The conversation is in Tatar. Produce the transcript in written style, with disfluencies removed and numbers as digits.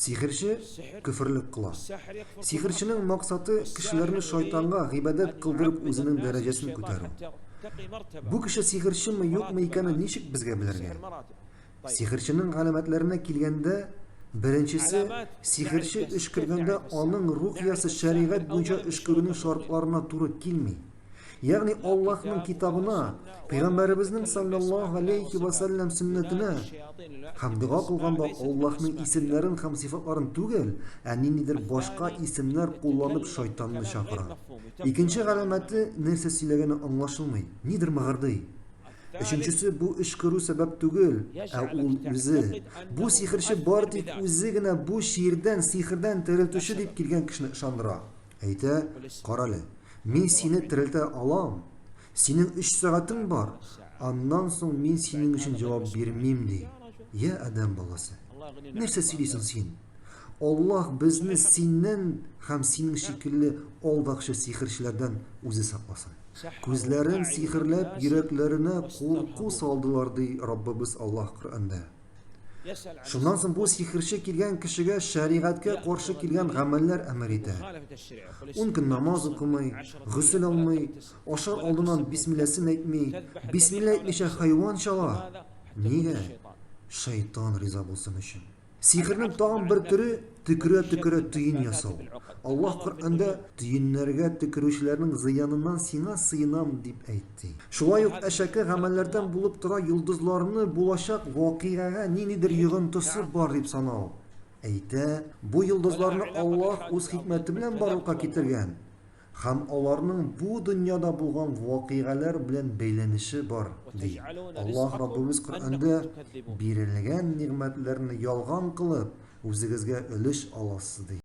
Сихерче küfрлек кыла. Сихерченең максаты кешеләрне шайтанга гыйбадәт кылдырып үзенең дәрәҗәсен күтәрү. Бу кеше сихерчеме юкмы икәнен ничек безгә белергә? Сихерченең галәмәтләренә килгәндә, беренчесе сихерче эш кергәндә аның рухиясе шәригать буенча эш күрүнең шартларына туры килми. Ягъни Аллаһның китабына, Пәйгамбәребезнең саллаллаһу алейхи ва саллям сөннәтенә һәм дуа кылганда Аллаһның исемнәрен һәм сифатларын түгел, ә ниндидер башка исемнәр кулланып шайтанны чакыра. Икенче галәмәте нәрсә сөйләгәне аңлашылмый, нидер мыгырдый. Өченчесе бу эш күрү сәбәп түгел, ә ул үзе. Бу сихерче бар тик үзе генә бу шиирдән, сихердән терелтүче дип килгән кешене ышандыра. Әйтә, карале, мин сине терелтә алам. Синең 3 сәгатең бар. Аннан соң мин синең өчен җавап бирмим ди. Я адам баласы. Нәрсә сөйлисең син? Аллаһ безне синнән һәм синең шикелле алдакчы сихерчеләрдән үзе сакласын. Күзләрен сихерләп, йөрәкләренә курку салдылар ди Раббыбыз Аллаһ Коръәндә. Шуннан соң бу сихерче килгән кешегә шәригатькә каршы килгән гамәлләр әмер итә. 10 көн намаз укымый, гусл алмый, ашар алдыннан бисмилласын әйтми, бисмилла әйтмичә хайван чала. Нигә? Шайтан риза булсын өчен. Сихернең тагын бер төре төкерә-төкерә тыйын ясау. Аллаһ Коръәндә тыйыннарга төкерүчеләрнең зыяныннан сиңа сыйынам дип әйтте. Шулай ук әшәке гамәлләрдән булып тора йолдызларны булачак вакыйгага ниндидер йогынтысы бар дип санау. Әйтә, бу йолдызларны Аллаһ үз хикмәте белән барлыкка китергән. Һәм аларның бу дөньяда булган вакыйгалар белән бәйләнеше бар ди. Аллаһ Раббыбыз Коръәндә бирелгән нигъмәтләрне ялган кылып, үзегезгә өлеш аласыз ди.